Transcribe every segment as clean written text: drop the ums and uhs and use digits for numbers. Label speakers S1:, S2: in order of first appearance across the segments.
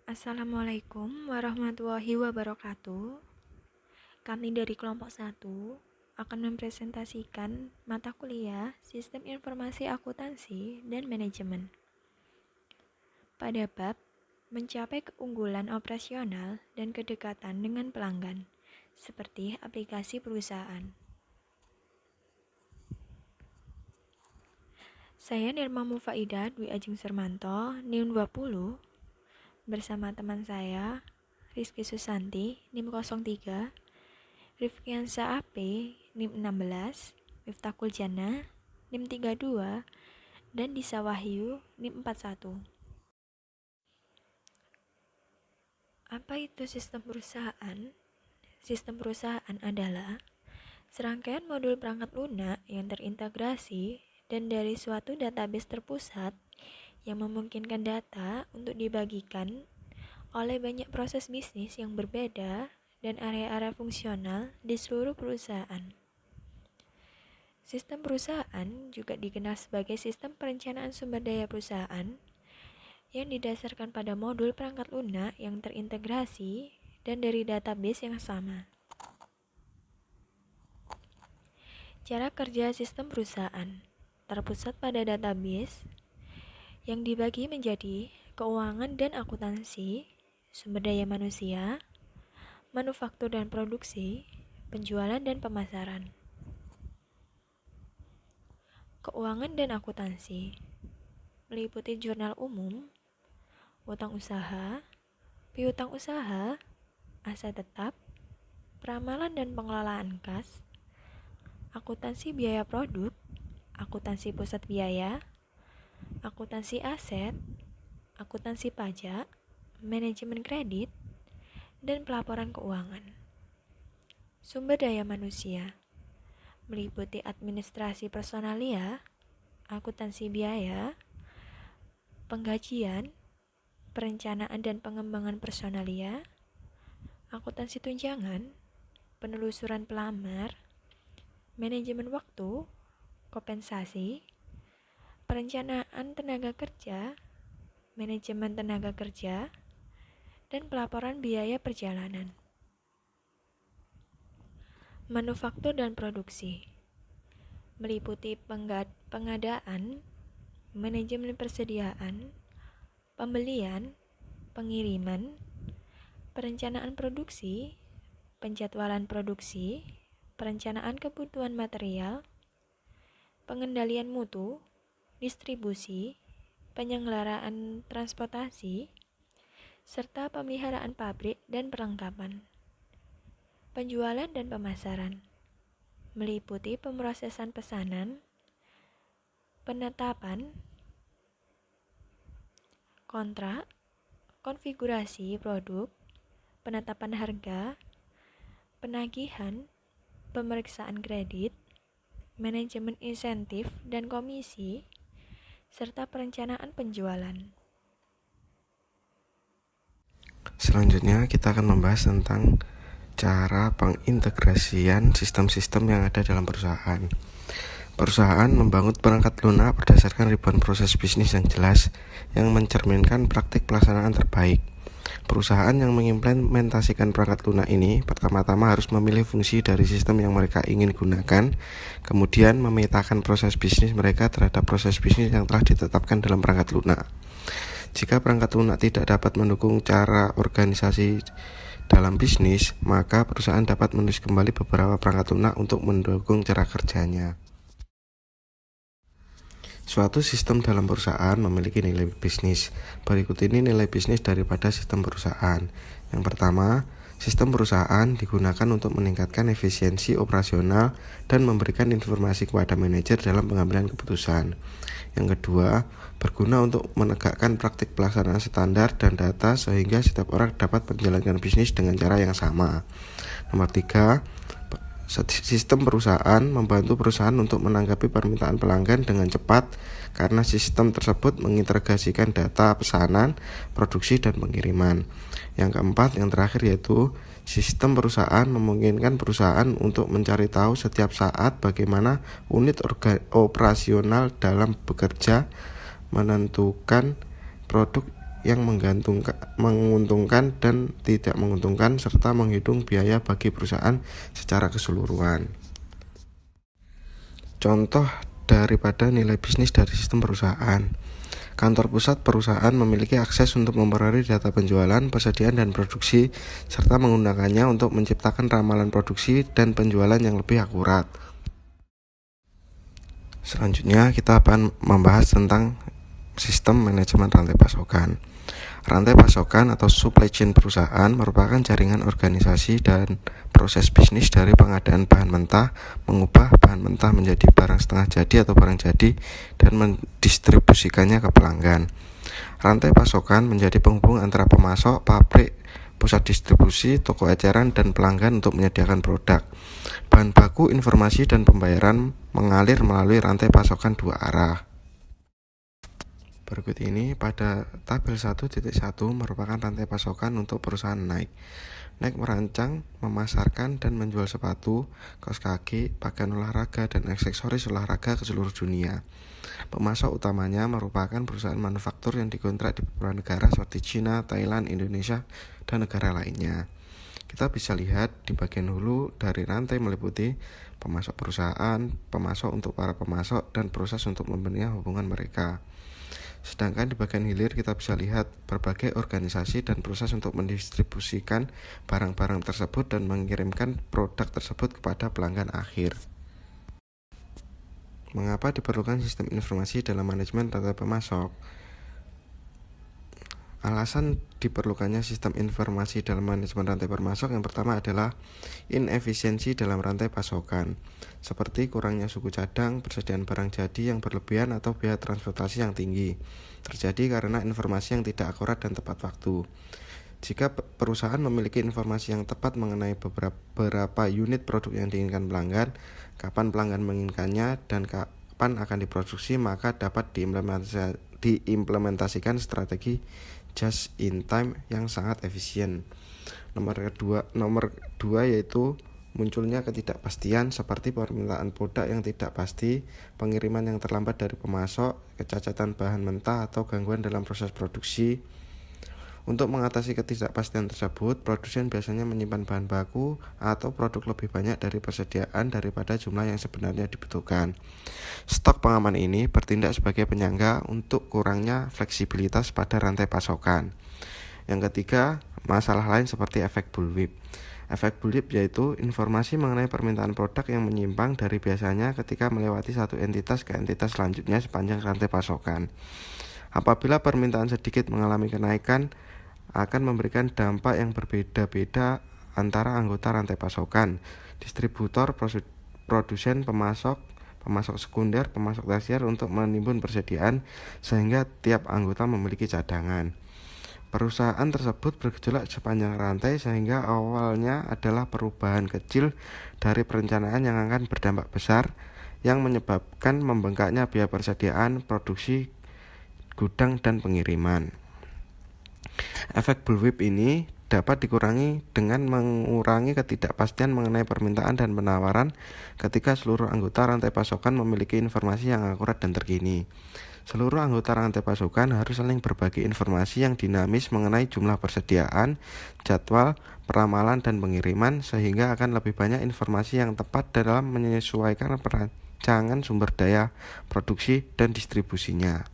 S1: Assalamualaikum warahmatullahi wabarakatuh. Kami dari kelompok 1 akan mempresentasikan mata kuliah Sistem Informasi Akuntansi dan Manajemen. Pada bab mencapai keunggulan operasional dan kedekatan dengan pelanggan, seperti aplikasi perusahaan. Saya Nirma Mufaidah Dwi Ajeng Surmanto, NIM 20, bersama teman saya Rizky Susanti, NIM 03, Rifkiansa AP, NIM 16, Miftahul Jannah, NIM 32, dan Disa Wahyu, NIM 41. Apa itu sistem perusahaan? Sistem perusahaan adalah serangkaian modul perangkat lunak yang terintegrasi dan dari suatu database terpusat yang memungkinkan data untuk dibagikan oleh banyak proses bisnis yang berbeda dan area-area fungsional di seluruh perusahaan. Sistem perusahaan juga dikenal sebagai sistem perencanaan sumber daya perusahaan yang didasarkan pada modul perangkat lunak yang terintegrasi dan dari database yang sama. Cara kerja sistem perusahaan terpusat pada database yang dibagi menjadi keuangan dan akuntansi, sumber daya manusia, manufaktur dan produksi, penjualan dan pemasaran. Keuangan dan akuntansi meliputi jurnal umum, utang usaha, piutang usaha, aset tetap, peramalan dan pengelolaan kas, akuntansi biaya produk, akuntansi pusat biaya, akuntansi aset, akuntansi pajak, manajemen kredit, dan pelaporan keuangan. Sumber daya manusia meliputi administrasi personalia, akuntansi biaya, penggajian, perencanaan dan pengembangan personalia, akuntansi tunjangan, penelusuran pelamar, manajemen waktu, kompensasi, perencanaan tenaga kerja, manajemen tenaga kerja, dan pelaporan biaya perjalanan. Manufaktur dan produksi meliputi pengadaan, manajemen persediaan, pembelian, pengiriman, perencanaan produksi, penjadwalan produksi, perencanaan kebutuhan material, pengendalian mutu, distribusi, penyelenggaraan transportasi, serta pemeliharaan pabrik dan perlengkapan. Penjualan dan pemasaran meliputi pemrosesan pesanan, penetapan, kontrak, konfigurasi produk, penetapan harga, penagihan, pemeriksaan kredit, manajemen insentif dan komisi, serta perencanaan penjualan.
S2: Selanjutnya kita akan membahas tentang cara pengintegrasian sistem-sistem yang ada dalam perusahaan. Perusahaan membangun perangkat lunak berdasarkan ribuan proses bisnis yang jelas yang mencerminkan praktik pelaksanaan terbaik. Perusahaan yang mengimplementasikan perangkat lunak ini pertama-tama harus memilih fungsi dari sistem yang mereka ingin gunakan, kemudian memetakan proses bisnis mereka terhadap proses bisnis yang telah ditetapkan dalam perangkat lunak. Jika perangkat lunak tidak dapat mendukung cara organisasi dalam bisnis, maka perusahaan dapat menulis kembali beberapa perangkat lunak untuk mendukung cara kerjanya. Suatu sistem dalam perusahaan memiliki nilai bisnis. Berikut ini nilai bisnis daripada sistem perusahaan. Yang pertama, sistem perusahaan digunakan untuk meningkatkan efisiensi operasional dan memberikan informasi kepada manajer dalam pengambilan keputusan. Yang kedua, berguna untuk menegakkan praktik pelaksanaan standar dan data sehingga setiap orang dapat menjalankan bisnis dengan cara yang sama. Nomor tiga, sistem perusahaan membantu perusahaan untuk menanggapi permintaan pelanggan dengan cepat karena sistem tersebut mengintegrasikan data pesanan, produksi, dan pengiriman. Yang keempat, yang terakhir yaitu sistem perusahaan memungkinkan perusahaan untuk mencari tahu setiap saat bagaimana unit operasional dalam bekerja, menentukan produk yang menguntungkan dan tidak menguntungkan, serta menghitung biaya bagi perusahaan secara keseluruhan. Contoh daripada nilai bisnis dari sistem perusahaan. Kantor pusat perusahaan memiliki akses untuk memperoleh data penjualan, persediaan, dan produksi, serta menggunakannya untuk menciptakan ramalan produksi dan penjualan yang lebih akurat. Selanjutnya, kita akan membahas tentang sistem manajemen rantai pasokan. Rantai pasokan atau supply chain perusahaan merupakan jaringan organisasi dan proses bisnis dari pengadaan bahan mentah, mengubah bahan mentah menjadi barang setengah jadi atau barang jadi, dan mendistribusikannya ke pelanggan. Rantai pasokan menjadi penghubung antara pemasok, pabrik, pusat distribusi, toko eceran, dan pelanggan untuk menyediakan produk. Bahan baku, informasi, dan pembayaran mengalir melalui rantai pasokan dua arah. Berikut ini pada tabel 1.1 merupakan rantai pasokan untuk perusahaan Nike. Nike merancang, memasarkan, dan menjual sepatu, kaos kaki, pakaian olahraga, dan aksesoris olahraga ke seluruh dunia. Pemasok utamanya merupakan perusahaan manufaktur yang dikontrak di beberapa negara seperti China, Thailand, Indonesia, dan negara lainnya. Kita bisa lihat di bagian hulu dari rantai meliputi pemasok perusahaan, pemasok untuk para pemasok, dan proses untuk membenihkan hubungan mereka. Sedangkan di bagian hilir kita bisa lihat berbagai organisasi dan proses untuk mendistribusikan barang-barang tersebut dan mengirimkan produk tersebut kepada pelanggan akhir. Mengapa diperlukan sistem informasi dalam manajemen rantai pemasok? Alasan diperlukannya sistem informasi dalam manajemen rantai pemasok yang pertama adalah inefisiensi dalam rantai pasokan, seperti kurangnya suku cadang, persediaan barang jadi yang berlebihan, atau biaya transportasi yang tinggi, terjadi karena informasi yang tidak akurat dan tepat waktu. Jika perusahaan memiliki informasi yang tepat mengenai beberapa unit produk yang diinginkan pelanggan, kapan pelanggan menginginkannya, dan kapan akan diproduksi, maka dapat diimplementasikan strategi just in time yang sangat efisien. Nomor dua yaitu munculnya ketidakpastian seperti permintaan produk yang tidak pasti, pengiriman yang terlambat dari pemasok, kecacatan bahan mentah, atau gangguan dalam proses produksi. Untuk mengatasi ketidakpastian tersebut, produsen biasanya menyimpan bahan baku atau produk lebih banyak dari persediaan daripada jumlah yang sebenarnya dibutuhkan. Stok pengaman ini bertindak sebagai penyangga untuk kurangnya fleksibilitas pada rantai pasokan. Yang ketiga, masalah lain seperti efek bullwhip. Efek bullwhip yaitu informasi mengenai permintaan produk yang menyimpang dari biasanya ketika melewati satu entitas ke entitas selanjutnya sepanjang rantai pasokan. Apabila permintaan sedikit mengalami kenaikan, akan memberikan dampak yang berbeda-beda antara anggota rantai pasokan, distributor, produsen, pemasok sekunder, pemasok tersier untuk menimbun persediaan, sehingga tiap anggota memiliki cadangan. Perusahaan tersebut bergejolak sepanjang rantai sehingga awalnya adalah perubahan kecil dari perencanaan yang akan berdampak besar yang menyebabkan membengkaknya biaya persediaan, produksi, gudang, dan pengiriman. Efek bullwhip ini dapat dikurangi dengan mengurangi ketidakpastian mengenai permintaan dan penawaran ketika seluruh anggota rantai pasokan memiliki informasi yang akurat dan terkini. Seluruh anggota rantai pasokan harus saling berbagi informasi yang dinamis mengenai jumlah persediaan, jadwal, peramalan, dan pengiriman, sehingga akan lebih banyak informasi yang tepat dalam menyesuaikan perancangan sumber daya produksi dan distribusinya.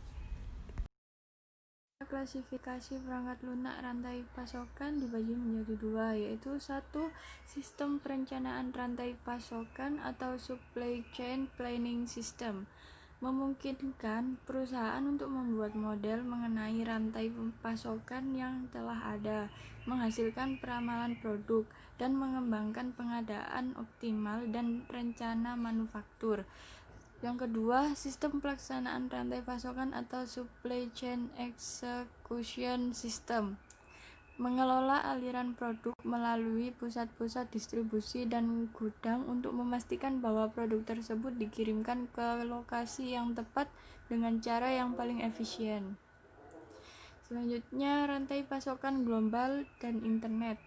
S3: Klasifikasi perangkat lunak rantai pasokan dibagi menjadi dua, yaitu satu, sistem perencanaan rantai pasokan atau supply chain planning system, memungkinkan perusahaan untuk membuat model mengenai rantai pasokan yang telah ada, menghasilkan peramalan produk, dan mengembangkan pengadaan optimal dan rencana manufaktur. Yang kedua, sistem pelaksanaan rantai pasokan atau supply chain execution system, mengelola aliran produk melalui pusat-pusat distribusi dan gudang untuk memastikan bahwa produk tersebut dikirimkan ke lokasi yang tepat dengan cara yang paling efisien. Selanjutnya, rantai pasokan global dan internet.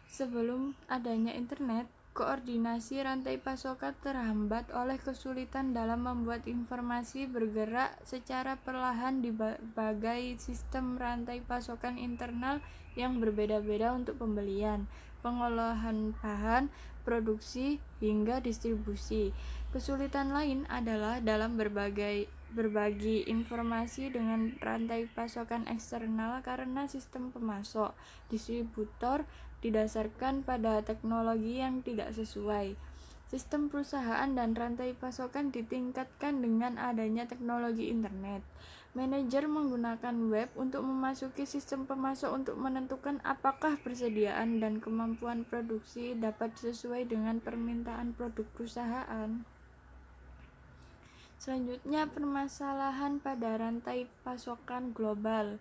S3: Sebelum adanya internet, koordinasi rantai pasokan terhambat oleh kesulitan dalam membuat informasi bergerak secara perlahan di berbagai sistem rantai pasokan internal yang berbeda-beda untuk pembelian, pengolahan bahan, produksi, hingga distribusi. Kesulitan lain adalah dalam berbagi informasi dengan rantai pasokan eksternal karena sistem pemasok, distributor didasarkan pada teknologi yang tidak sesuai. Sistem perusahaan dan rantai pasokan ditingkatkan dengan adanya teknologi internet. Manajer menggunakan web untuk memasuki sistem pemasok untuk menentukan apakah persediaan dan kemampuan produksi dapat sesuai dengan permintaan produk perusahaan. Selanjutnya, permasalahan pada rantai pasokan global.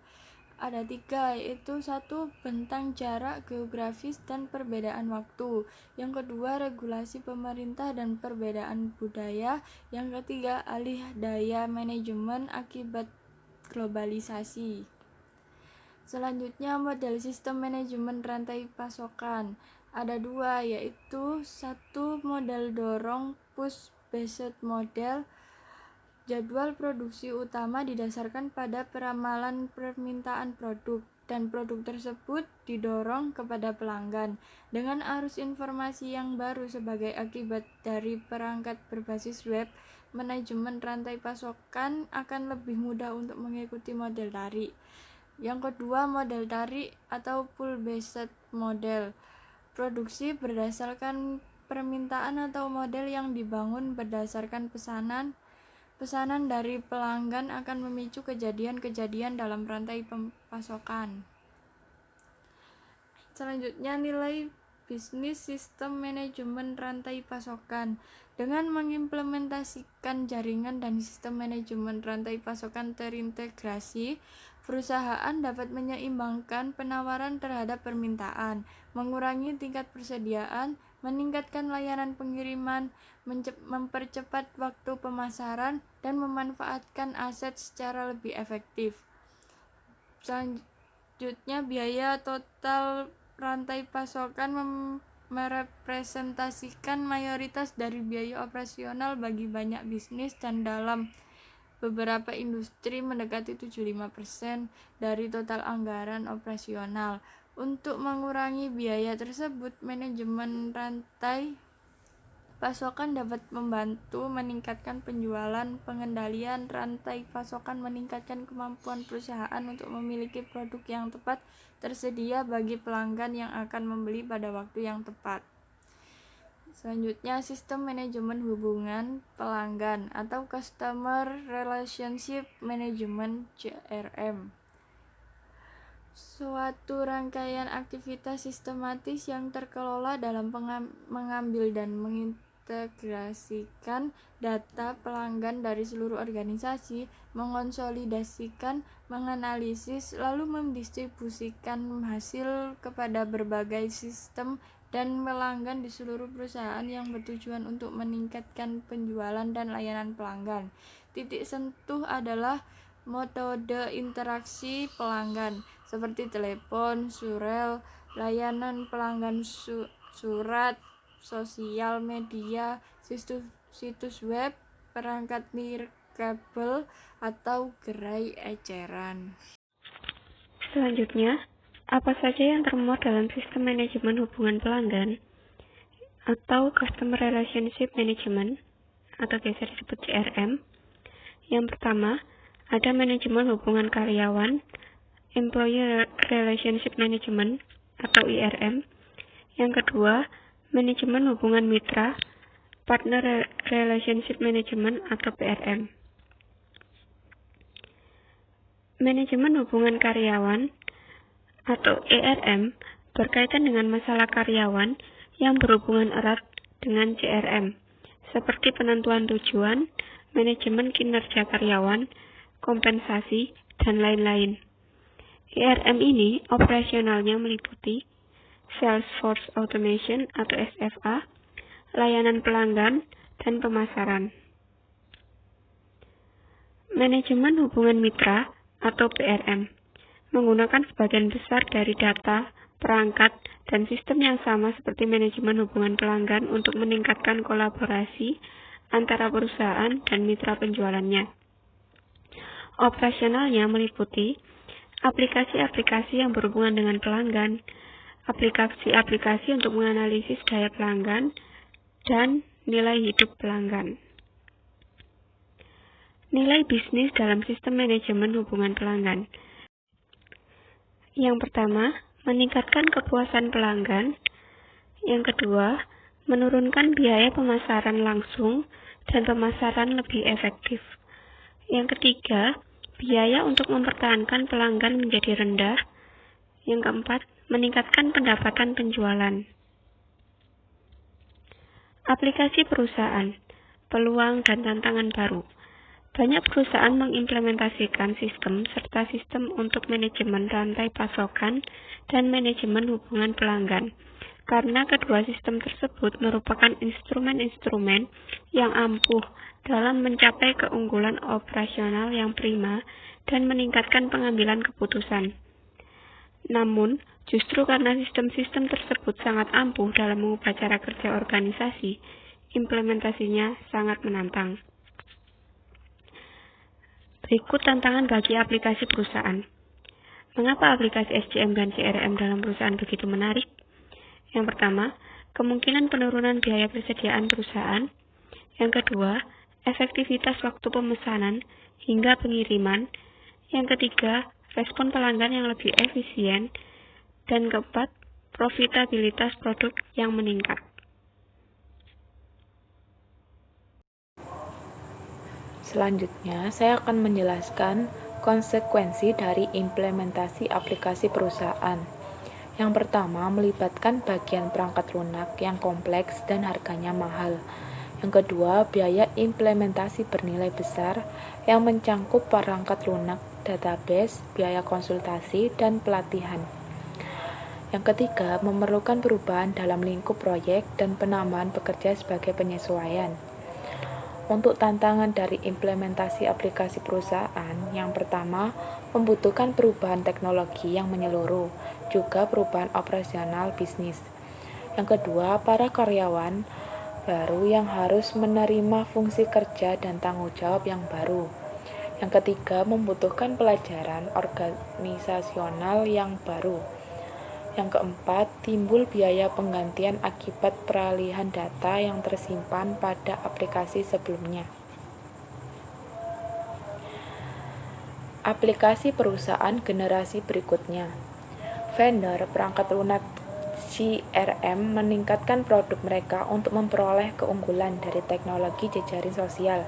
S3: Ada 3, yaitu 1. Bentang jarak geografis dan perbedaan waktu. Yang kedua, regulasi pemerintah dan perbedaan budaya. Yang ketiga, alih daya manajemen akibat globalisasi. Selanjutnya, model sistem manajemen rantai pasokan. Ada 2, yaitu 1. Model dorong push-based model. Jadwal produksi utama didasarkan pada peramalan permintaan produk, dan produk tersebut didorong kepada pelanggan. Dengan arus informasi yang baru sebagai akibat dari perangkat berbasis web, manajemen rantai pasokan akan lebih mudah untuk mengikuti model tarik. Yang kedua, model tarik atau pull-based model. Produksi berdasarkan permintaan atau model yang dibangun berdasarkan pesanan dari pelanggan akan memicu kejadian-kejadian dalam rantai pasokan. Selanjutnya, nilai bisnis sistem manajemen rantai pasokan. Dengan mengimplementasikan jaringan dan sistem manajemen rantai pasokan terintegrasi, perusahaan dapat menyeimbangkan penawaran terhadap permintaan, mengurangi tingkat persediaan, meningkatkan layanan pengiriman, mempercepat waktu pemasaran, dan memanfaatkan aset secara lebih efektif. Selanjutnya, biaya total rantai pasokan merepresentasikan mayoritas dari biaya operasional bagi banyak bisnis, dan dalam beberapa industri mendekati 75% dari total anggaran operasional. Untuk mengurangi biaya tersebut, manajemen rantai pasokan dapat membantu meningkatkan penjualan. Pengendalian rantai pasokan meningkatkan kemampuan perusahaan untuk memiliki produk yang tepat tersedia bagi pelanggan yang akan membeli pada waktu yang tepat. Selanjutnya, sistem manajemen hubungan pelanggan atau Customer Relationship Management (CRM). Suatu rangkaian aktivitas sistematis yang terkelola dalam mengambil dan mengintegrasikan data pelanggan dari seluruh organisasi, mengonsolidasikan, menganalisis, lalu mendistribusikan hasil kepada berbagai sistem dan pelanggan di seluruh perusahaan yang bertujuan untuk meningkatkan penjualan dan layanan pelanggan. Titik sentuh adalah metode interaksi pelanggan seperti telepon, surel, layanan pelanggan surat, sosial media, situs web, perangkat nirkabel, atau gerai eceran.
S4: Selanjutnya, apa saja yang termuat dalam sistem manajemen hubungan pelanggan atau Customer Relationship Management atau biasa disebut CRM? Yang pertama, ada manajemen hubungan karyawan, Employee Relationship Management atau IRM. Yang kedua, manajemen hubungan mitra, Partner Relationship Management atau PRM. Manajemen hubungan karyawan atau ERM berkaitan dengan masalah karyawan yang berhubungan erat dengan CRM, seperti penentuan tujuan, manajemen kinerja karyawan, kompensasi, dan lain-lain. ERM ini operasionalnya meliputi Salesforce Automation atau SFA, layanan pelanggan, dan pemasaran. Manajemen hubungan mitra atau PRM menggunakan sebagian besar dari data perangkat, dan sistem yang sama seperti manajemen hubungan pelanggan untuk meningkatkan kolaborasi antara perusahaan dan mitra penjualannya. Operasionalnya meliputi aplikasi-aplikasi yang berhubungan dengan pelanggan, aplikasi-aplikasi untuk menganalisis daya pelanggan, dan nilai hidup pelanggan. Nilai bisnis dalam sistem manajemen hubungan pelanggan. Yang pertama, meningkatkan kepuasan pelanggan. Yang kedua, menurunkan biaya pemasaran langsung dan pemasaran lebih efektif. Yang ketiga, biaya untuk mempertahankan pelanggan menjadi rendah. Yang keempat, meningkatkan pendapatan penjualan. Aplikasi perusahaan, peluang dan tantangan baru. Banyak perusahaan mengimplementasikan sistem serta sistem untuk manajemen rantai pasokan dan manajemen hubungan pelanggan, karena kedua sistem tersebut merupakan instrumen-instrumen yang ampuh dalam mencapai keunggulan operasional yang prima dan meningkatkan pengambilan keputusan. Namun, justru karena sistem-sistem tersebut sangat ampuh dalam mengubah cara kerja organisasi, implementasinya sangat menantang. Berikut tantangan bagi aplikasi perusahaan. Mengapa aplikasi SCM dan CRM dalam perusahaan begitu menarik? Yang pertama, kemungkinan penurunan biaya persediaan perusahaan. Yang kedua, efektivitas waktu pemesanan hingga pengiriman. Yang ketiga, respon pelanggan yang lebih efisien. Dan keempat, profitabilitas produk yang meningkat.
S5: Selanjutnya, saya akan menjelaskan konsekuensi dari implementasi aplikasi perusahaan. Yang pertama, melibatkan bagian perangkat lunak yang kompleks dan harganya mahal. Yang kedua, biaya implementasi bernilai besar yang mencangkup perangkat lunak, database, biaya konsultasi, dan pelatihan. Yang ketiga, memerlukan perubahan dalam lingkup proyek dan penambahan pekerja sebagai penyesuaian. Untuk tantangan dari implementasi aplikasi perusahaan, yang pertama, membutuhkan perubahan teknologi yang menyeluruh, juga perubahan operasional bisnis. Yang kedua, para karyawan baru yang harus menerima fungsi kerja dan tanggung jawab yang baru. Yang ketiga, membutuhkan pelajaran organisasional yang baru. Yang keempat, timbul biaya penggantian akibat peralihan data yang tersimpan pada aplikasi sebelumnya. Aplikasi perusahaan generasi berikutnya. Vendor perangkat lunak CRM meningkatkan produk mereka untuk memperoleh keunggulan dari teknologi jejaring sosial.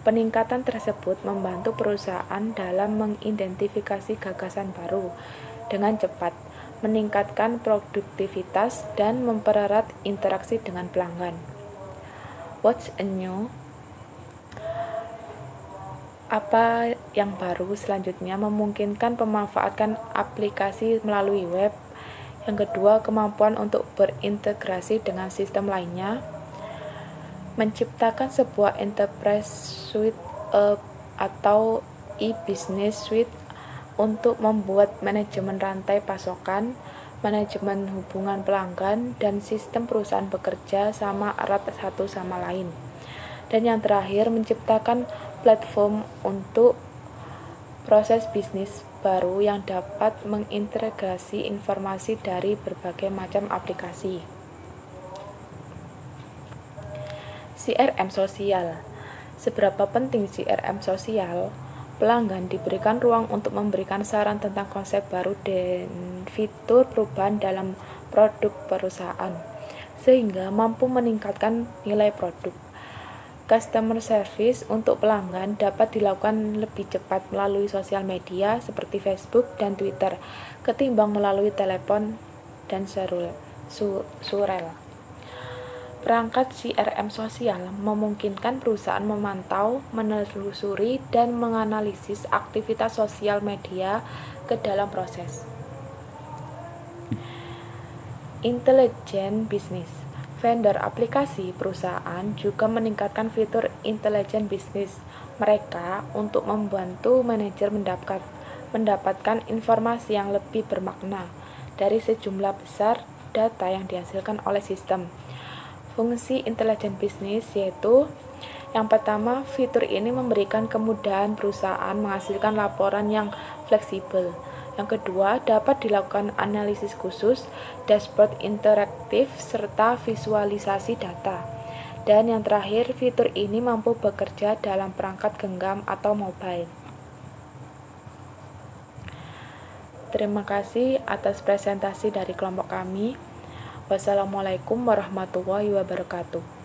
S5: Peningkatan tersebut membantu perusahaan dalam mengidentifikasi gagasan baru dengan cepat, meningkatkan produktivitas, dan mempererat interaksi dengan pelanggan. What's new? Apa yang baru selanjutnya memungkinkan pemanfaatan aplikasi melalui web. Yang kedua, kemampuan untuk berintegrasi dengan sistem lainnya. Menciptakan sebuah enterprise suite atau e-business suite untuk membuat manajemen rantai pasokan, manajemen hubungan pelanggan, dan sistem perusahaan bekerja sama erat satu sama lain. Dan yang terakhir, menciptakan platform untuk proses bisnis baru yang dapat mengintegrasi informasi dari berbagai macam aplikasi. CRM sosial. Seberapa penting CRM sosial? Pelanggan diberikan ruang untuk memberikan saran tentang konsep baru dan fitur perubahan dalam produk perusahaan, sehingga mampu meningkatkan nilai produk. Customer service untuk pelanggan dapat dilakukan lebih cepat melalui sosial media seperti Facebook dan Twitter ketimbang melalui telepon dan surel. Perangkat CRM sosial memungkinkan perusahaan memantau, menelusuri, dan menganalisis aktivitas sosial media ke dalam proses. Intelligent business. Vendor aplikasi perusahaan juga meningkatkan fitur intelligent business mereka untuk membantu manajer mendapatkan informasi yang lebih bermakna dari sejumlah besar data yang dihasilkan oleh sistem. Fungsi intelijen bisnis yaitu yang pertama, fitur ini memberikan kemudahan perusahaan menghasilkan laporan yang fleksibel. Yang kedua, dapat dilakukan analisis khusus, dashboard interaktif, serta visualisasi data. Dan yang terakhir, fitur ini mampu bekerja dalam perangkat genggam atau mobile. Terima kasih atas presentasi dari kelompok kami. Wassalamualaikum warahmatullahi wabarakatuh.